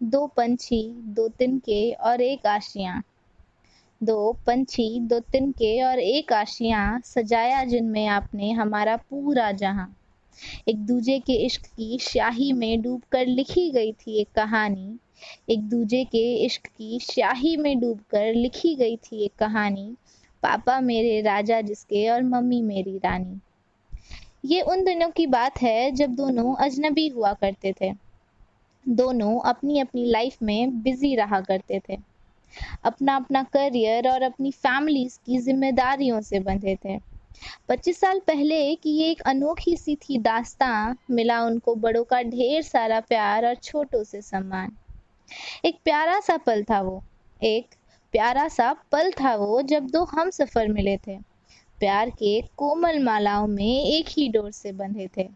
दो पंछी, दो तिनके और एक आशियाँ। दो पंछी, दो तिनके और एक आशियाँ, सजाया जिनमें आपने हमारा पूरा जहां। एक दूजे के इश्क की स्याही में डूबकर लिखी गई थी एक कहानी। एक दूजे के इश्क की स्याही में डूबकर लिखी गई थी एक कहानी। पापा मेरे राजा जिसके और मम्मी मेरी रानी। ये उन दिनों की बात है जब दोनों अजनबी हुआ करते थे। दोनों अपनी अपनी लाइफ में बिजी रहा करते थे। अपना अपना करियर और अपनी फैमिलीज की जिम्मेदारियों से बंधे थे। 25 साल पहले की ये एक अनोखी सी थी दास्तां। मिला उनको बड़ों का ढेर सारा प्यार और छोटों से सम्मान। एक प्यारा सा पल था वो। एक प्यारा सा पल था वो जब दो हम सफर मिले थे। प्यार के कोमल मालाओं में एक ही डोर से बंधे थे।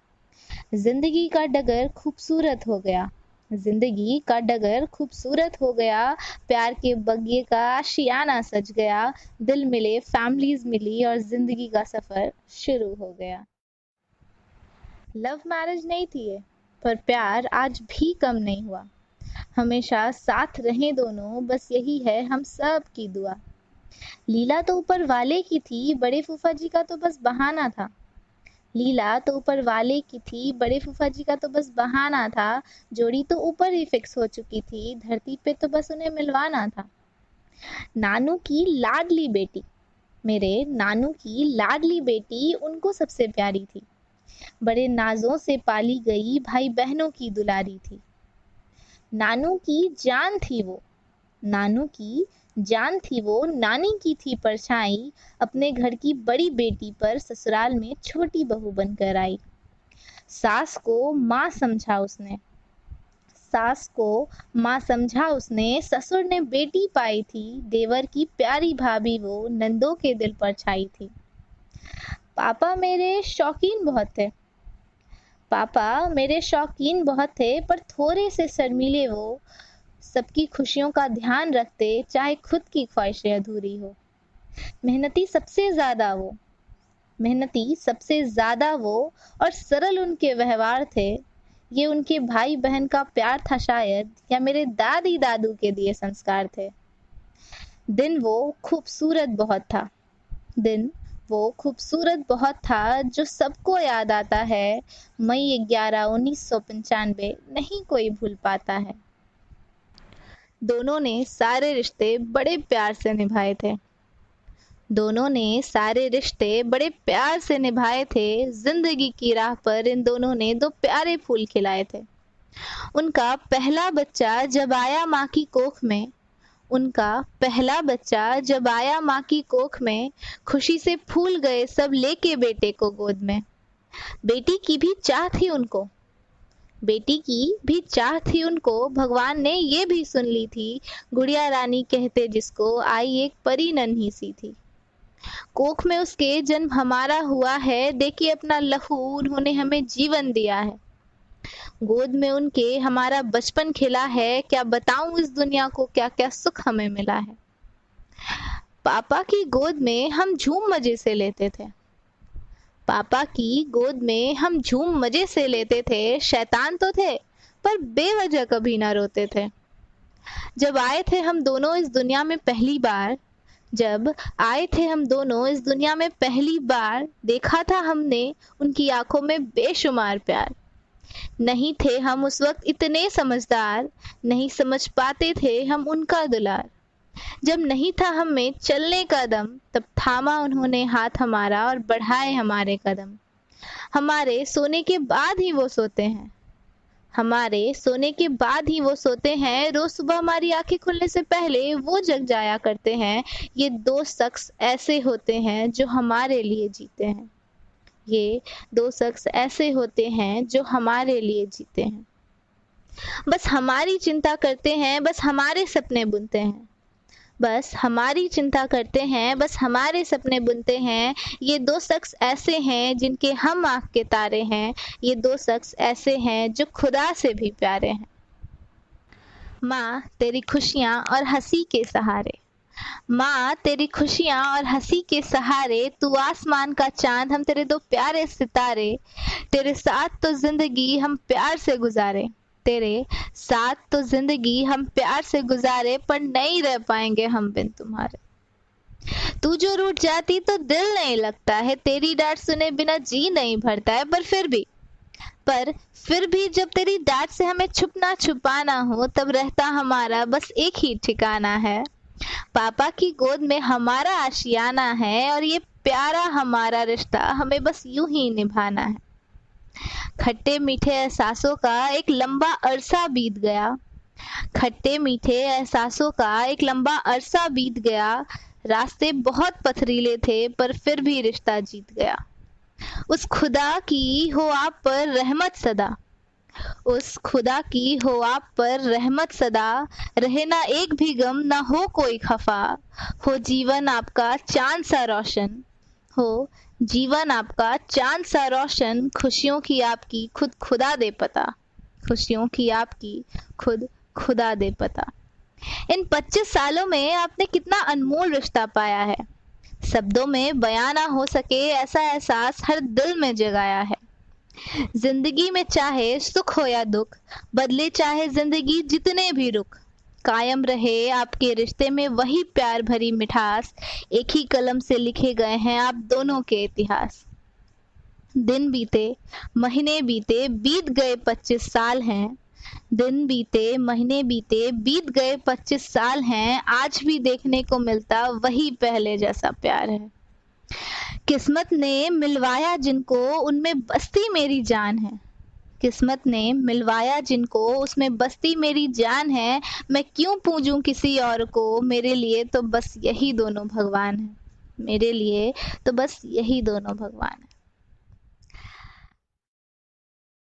जिंदगी का डगर खूबसूरत हो गया। जिंदगी का डगर खूबसूरत हो गया। प्यार के बगिए का आशियाना सज गया। दिल मिले, फैमिलीज मिली और जिंदगी का सफर शुरू हो गया। लव मैरिज नहीं थी ये, पर प्यार आज भी कम नहीं हुआ। हमेशा साथ रहे दोनों, बस यही है हम सब की दुआ। लीला तो ऊपर वाले की थी, बड़े फूफा जी का तो बस बहाना था। लीला तो ऊपर वाले की थी, बड़े फूफा जी का तो बस बहाना था। जोड़ी तो ऊपर ही फिक्स हो चुकी थी, धरती पे तो बस उन्हें मिलवाना था। नानू की लाडली बेटी, मेरे नानू की लाडली बेटी उनको सबसे प्यारी थी। बड़े नाजों से पाली गई, भाई बहनों की दुलारी थी। नानू की जान थी वो, नानू की जान थी वो, नानी की थी परछाई। अपने घर की बड़ी बेटी पर ससुराल में छोटी बहू बनकर आई। सास को माँ समझा उसने, सास को माँ समझा उसने। ससुर ने बेटी पाई थी, देवर की प्यारी भाभी वो नंदों के दिल पर छाई थी। पापा मेरे शौकीन बहुत थे, पापा मेरे शौकीन बहुत थे, पर थोड़े से शर्मीले वो। सबकी खुशियों का ध्यान रखते, चाहे खुद की ख्वाहिशें अधूरी हो। मेहनती सबसे ज्यादा वो, मेहनती सबसे ज्यादा वो, और सरल उनके व्यवहार थे। ये उनके भाई बहन का प्यार था शायद, या मेरे दादी दादू के दिए संस्कार थे। दिन वो खूबसूरत बहुत था, दिन वो खूबसूरत बहुत था, जो सबको याद आता है। मई 11 1995 नहीं कोई भूल पाता है। दोनों ने सारे रिश्ते बड़े प्यार से निभाए थे, दोनों ने सारे रिश्ते बड़े प्यार से निभाए थे। जिंदगी की राह पर इन दोनों ने दो प्यारे फूल खिलाए थे। उनका पहला बच्चा जब आया माँ की कोख में, उनका पहला बच्चा जब आया माँ की कोख में, खुशी से फूल गए सब लेके बेटे को गोद में। बेटी की भी चाह थी उनको, बेटी की भी चाह थी उनको, भगवान ने ये भी सुन ली थी। गुड़िया रानी कहते जिसको, आई एक परी नन्ही सी थी। कोख में उसके जन्म हमारा हुआ है, देखिए अपना लहू उन्होंने हमें जीवन दिया है। गोद में उनके हमारा बचपन खिला है, क्या बताऊं इस दुनिया को क्या क्या सुख हमें मिला है। पापा की गोद में हम झूम मजे से लेते थे, पापा की गोद में हम झूम मजे से लेते थे। शैतान तो थे, पर बेवजह कभी ना रोते थे। जब आए थे हम दोनों इस दुनिया में पहली बार, जब आए थे हम दोनों इस दुनिया में पहली बार, देखा था हमने उनकी आंखों में बेशुमार प्यार। नहीं थे हम उस वक्त इतने समझदार, नहीं समझ पाते थे हम उनका दुलार। जब नहीं था हम में चलने का दम, तब थामा उन्होंने हाथ हमारा और बढ़ाए हमारे कदम। हमारे सोने के बाद ही वो सोते हैं, हमारे सोने के बाद ही वो सोते हैं। रोज सुबह हमारी आंखें खुलने से पहले वो जग जाया करते हैं। ये दो शख्स ऐसे होते हैं जो हमारे लिए जीते हैं, ये दो शख्स ऐसे होते हैं जो हमारे लिए जीते हैं। बस हमारी चिंता करते हैं, बस हमारे सपने बुनते हैं, बस हमारी चिंता करते हैं, बस हमारे सपने बुनते हैं। ये दो शख्स ऐसे हैं जिनके हम आँख के तारे हैं, ये दो शख्स ऐसे हैं जो खुदा से भी प्यारे हैं। माँ तेरी खुशियाँ और हंसी के सहारे, माँ तेरी खुशियाँ और हंसी के सहारे, तू आसमान का चांद, हम तेरे दो प्यारे सितारे। तेरे साथ तो जिंदगी हम प्यार से गुजारे, तेरे साथ तो जिंदगी हम प्यार से गुजारे, पर नहीं रह पाएंगे हम बिन तुम्हारे। तू जो रूठ जाती तो दिल नहीं लगता है, तेरी डांट सुने बिना जी नहीं भरता है, पर फिर भी जब तेरी डांट से हमें छुपना छुपाना हो, तब रहता हमारा बस एक ही ठिकाना है। पापा की गोद में हमारा आशियाना है, और ये प्यारा हमारा रिश्ता हमें बस यूं ही निभाना है। खट्टे मीठे एहसासों का एक लंबा अरसा बीत गया, खट्टे मीठे एहसासों का एक लंबा अरसा बीत गया। रास्ते बहुत पथरीले थे, पर फिर भी रिश्ता जीत गया। उस खुदा की हो आप पर रहमत सदा, उस खुदा की हो आप पर रहमत सदा। रहे ना एक भी गम, ना हो कोई खफा, हो जीवन आपका चांद सा रोशन, हो जीवन आपका चांद सा रोशन। खुशियों की आपकी खुद खुदा दे पता, खुशियों की आपकी खुद खुदा दे पता। इन 25 सालों में आपने कितना अनमोल रिश्ता पाया है, शब्दों में बयां ना हो सके ऐसा एहसास हर दिल में जगाया है। जिंदगी में चाहे सुख हो या दुख, बदले चाहे जिंदगी जितने भी रुख, कायम रहे आपके रिश्ते में वही प्यार भरी मिठास। एक ही कलम से लिखे गए हैं आप दोनों के इतिहास। दिन बीते महीने बीते बीत गए 25 साल हैं, दिन बीते महीने बीते बीत गए 25 साल हैं, आज भी देखने को मिलता वही पहले जैसा प्यार है। किस्मत ने मिलवाया जिनको उनमें बसती मेरी जान है, किस्मत ने मिलवाया जिनको उसमें बसती मेरी जान है। मैं क्यों पूजूं किसी और को, मेरे लिए तो बस यही दोनों भगवान है, मेरे लिए तो बस यही दोनों भगवान है।